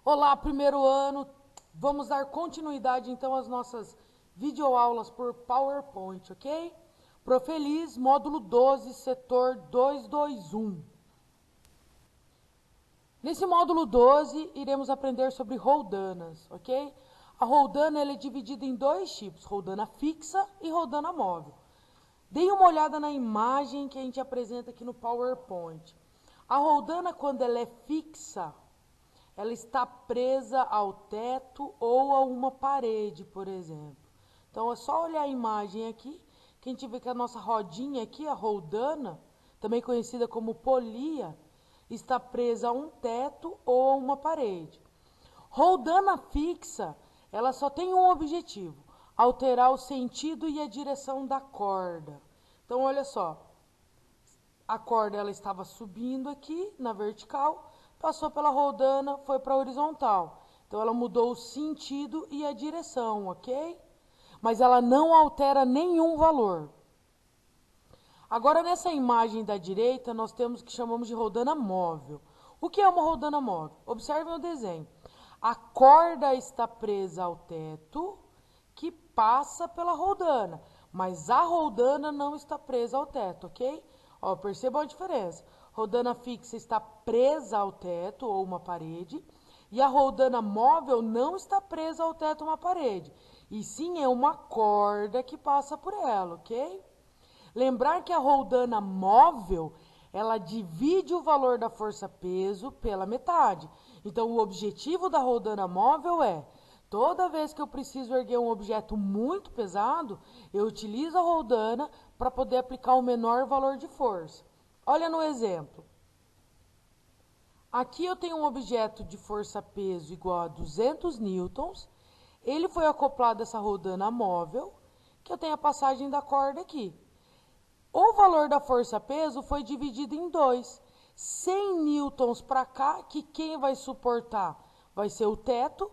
Olá, primeiro ano. Vamos dar continuidade então às nossas videoaulas por PowerPoint, ok? Profeliz, módulo 12, setor 221. Nesse módulo 12, iremos aprender sobre roldanas, ok? A roldana ela é dividida em dois tipos, roldana fixa e roldana móvel. Deem uma olhada na imagem que a gente apresenta aqui no PowerPoint. A roldana, quando ela é fixa, ela está presa ao teto ou a uma parede, por exemplo. Então, é só olhar a imagem aqui, que a gente vê que a nossa rodinha aqui, a roldana, também conhecida como polia, está presa a um teto ou a uma parede. Roldana fixa, ela só tem um objetivo, alterar o sentido e a direção da corda. Então, olha só, a corda ela estava subindo aqui na vertical, passou pela roldana, foi para a horizontal. Então ela mudou o sentido e a direção, ok? Mas ela não altera nenhum valor. Agora nessa imagem da direita nós temos o que chamamos de roldana móvel. O que é uma roldana móvel? Observem o desenho. A corda está presa ao teto que passa pela roldana, mas a roldana não está presa ao teto, ok? Ó, percebam a diferença. Roldana fixa está presa ao teto ou uma parede, e a roldana móvel não está presa ao teto ou uma parede, e sim é uma corda que passa por ela, ok? Lembrar que a roldana móvel, ela divide o valor da força-peso pela metade. Então, o objetivo da roldana móvel é, toda vez que eu preciso erguer um objeto muito pesado, eu utilizo a roldana para poder aplicar o menor valor de força. Olha no exemplo. Aqui eu tenho um objeto de força-peso igual a 200 newtons. Ele foi acoplado a essa roldana móvel, que eu tenho a passagem da corda aqui. O valor da força-peso foi dividido em dois. 100 newtons para cá, que quem vai suportar vai ser o teto,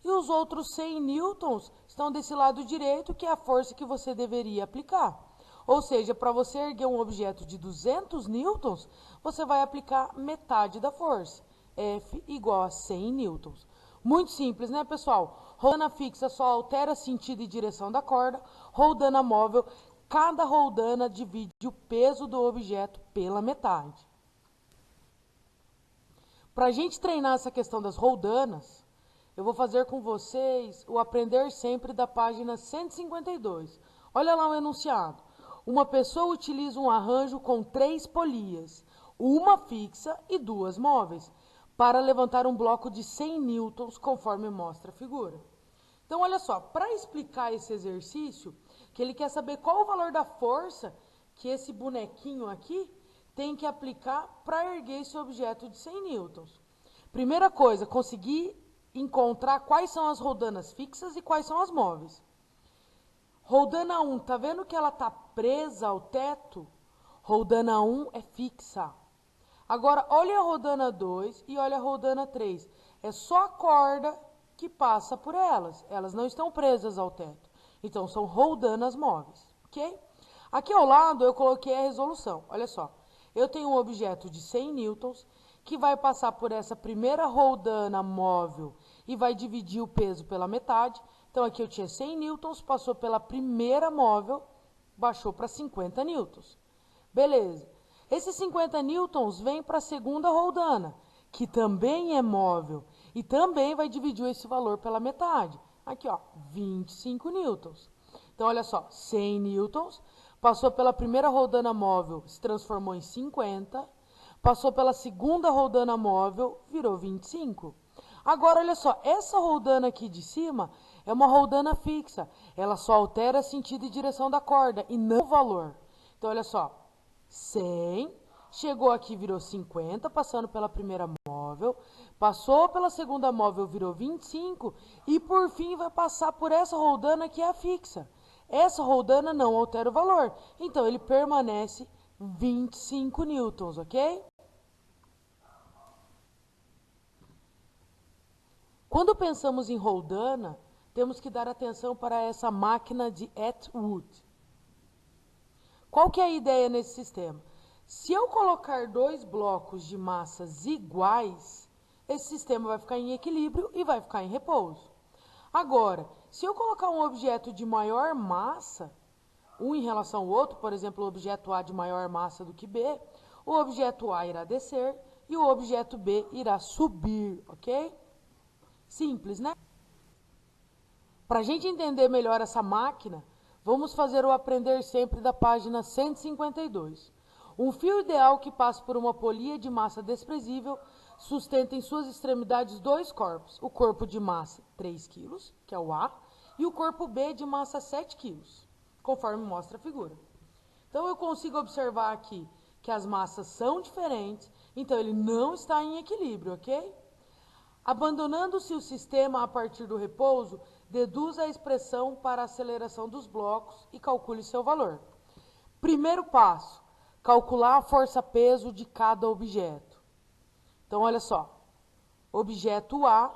e os outros 100 newtons estão desse lado direito, que é a força que você deveria aplicar. Ou seja, para você erguer um objeto de 200 newtons, você vai aplicar metade da força. F igual a 100 newtons. Muito simples, né, pessoal? Roldana fixa só altera sentido e direção da corda. Roldana móvel, cada roldana divide o peso do objeto pela metade. Para a gente treinar essa questão das roldanas, eu vou fazer com vocês o Aprender Sempre da página 152. Olha lá o enunciado. Uma pessoa utiliza um arranjo com 3 polias, uma fixa e 2 móveis, para levantar um bloco de 100 newtons, conforme mostra a figura. Então, olha só, para explicar esse exercício, que ele quer saber qual o valor da força que esse bonequinho aqui tem que aplicar para erguer esse objeto de 100 newtons. Primeira coisa, conseguir encontrar quais são as roldanas fixas e quais são as móveis. Roldana 1, tá vendo que ela está presa ao teto? Roldana 1 é fixa. Agora, olha a roldana 2 e olha a roldana 3. É só a corda que passa por elas. Elas não estão presas ao teto. Então, são roldanas móveis, ok? Aqui ao lado eu coloquei a resolução. Olha só, eu tenho um objeto de 100 newtons que vai passar por essa primeira roldana móvel e vai dividir o peso pela metade. Então, aqui eu tinha 100 newtons, passou pela primeira móvel, baixou para 50 newtons. Beleza. Esses 50 newtons vêm para a segunda roldana, que também é móvel, e também vai dividir esse valor pela metade. Aqui, ó, 25 newtons. Então, olha só, 100 newtons, passou pela primeira roldana móvel, se transformou em 50, passou pela segunda roldana móvel, virou 25. Agora, olha só, essa roldana aqui de cima é uma roldana fixa. Ela só altera sentido e direção da corda, e não o valor. Então, olha só, 100, chegou aqui, virou 50, passando pela primeira móvel, passou pela segunda móvel, virou 25, e por fim vai passar por essa roldana que é a fixa. Essa roldana não altera o valor, então ele permanece 25 newtons, ok? Quando pensamos em roldana, temos que dar atenção para essa máquina de Atwood. Qual que é a ideia nesse sistema? Se eu colocar dois blocos de massas iguais, esse sistema vai ficar em equilíbrio e vai ficar em repouso. Agora, se eu colocar um objeto de maior massa, um em relação ao outro, por exemplo, o objeto A de maior massa do que B, o objeto A irá descer e o objeto B irá subir, ok? Simples, né? Para a gente entender melhor essa máquina, vamos fazer o aprender sempre da página 152. Um fio ideal que passa por uma polia de massa desprezível sustenta em suas extremidades dois corpos. O corpo de massa 3 kg, que é o A, e o corpo B de massa 7 kg, conforme mostra a figura. Então eu consigo observar aqui que as massas são diferentes, então ele não está em equilíbrio, ok? Abandonando-se o sistema a partir do repouso, deduza a expressão para a aceleração dos blocos e calcule seu valor. Primeiro passo, calcular a força-peso de cada objeto. Então, olha só. Objeto A,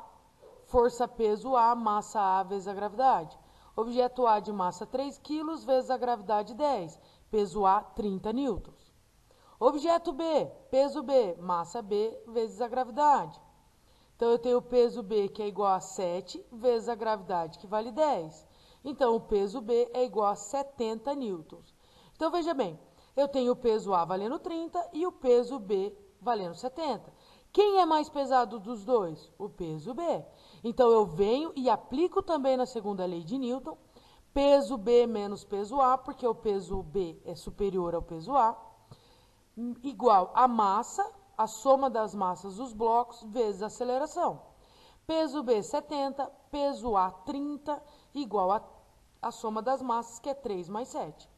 força-peso A, massa A vezes a gravidade. Objeto A de massa 3 kg vezes a gravidade 10, peso A 30 newtons. Objeto B, peso B, massa B vezes a gravidade. Então, eu tenho o peso B, que é igual a 7, vezes a gravidade, que vale 10. Então, o peso B é igual a 70 newtons. Então, veja bem, eu tenho o peso A valendo 30 e o peso B valendo 70. Quem é mais pesado dos dois? O peso B. Então, eu venho e aplico também na segunda lei de Newton, peso B menos peso A, porque o peso B é superior ao peso A, igual a massa, a soma das massas dos blocos, vezes a aceleração. Peso B, 70, peso A, 30, igual a soma das massas, que é 3 mais 7.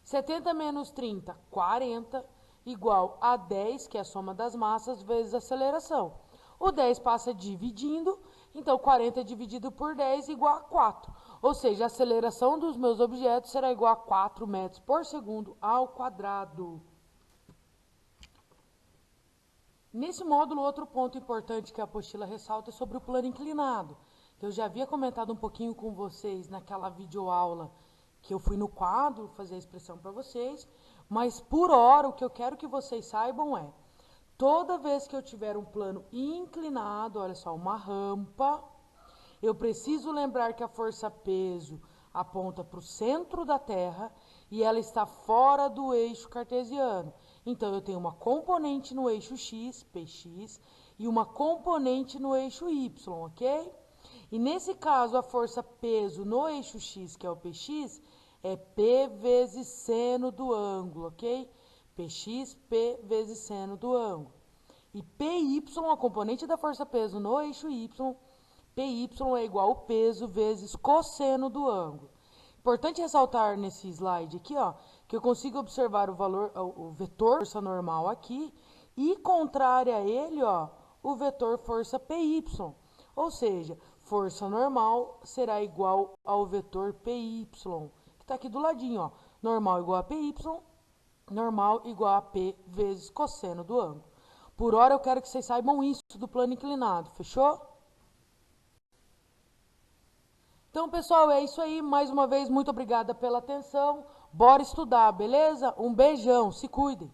70 menos 30, 40, igual a 10, que é a soma das massas, vezes a aceleração. O 10 passa dividindo, então 40 dividido por 10 igual a 4. Ou seja, a aceleração dos meus objetos será igual a 4 metros por segundo ao quadrado. Nesse módulo, outro ponto importante que a apostila ressalta é sobre o plano inclinado. Eu já havia comentado um pouquinho com vocês naquela videoaula que eu fui no quadro fazer a expressão para vocês, mas por hora o que eu quero que vocês saibam é, toda vez que eu tiver um plano inclinado, olha só, uma rampa, eu preciso lembrar que a força-peso aponta para o centro da Terra e ela está fora do eixo cartesiano. Então, eu tenho uma componente no eixo x, px, e uma componente no eixo y, ok? E nesse caso, a força-peso no eixo x, que é o px, é P vezes seno do ângulo, ok? Px, P vezes seno do ângulo. E PY, a componente da força-peso no eixo y, PY é igual ao peso vezes cosseno do ângulo. Importante ressaltar nesse slide aqui, ó, que eu consigo observar o valor, o vetor força normal aqui, e contrário a ele, ó, o vetor força PY. Ou seja, força normal será igual ao vetor PY, que está aqui do ladinho, ó. Normal igual a PY, normal igual a P vezes cosseno do ângulo. Por hora, eu quero que vocês saibam isso do plano inclinado, fechou? Então, pessoal, é isso aí. Mais uma vez, muito obrigada pela atenção. Bora estudar, beleza? Um beijão, se cuidem.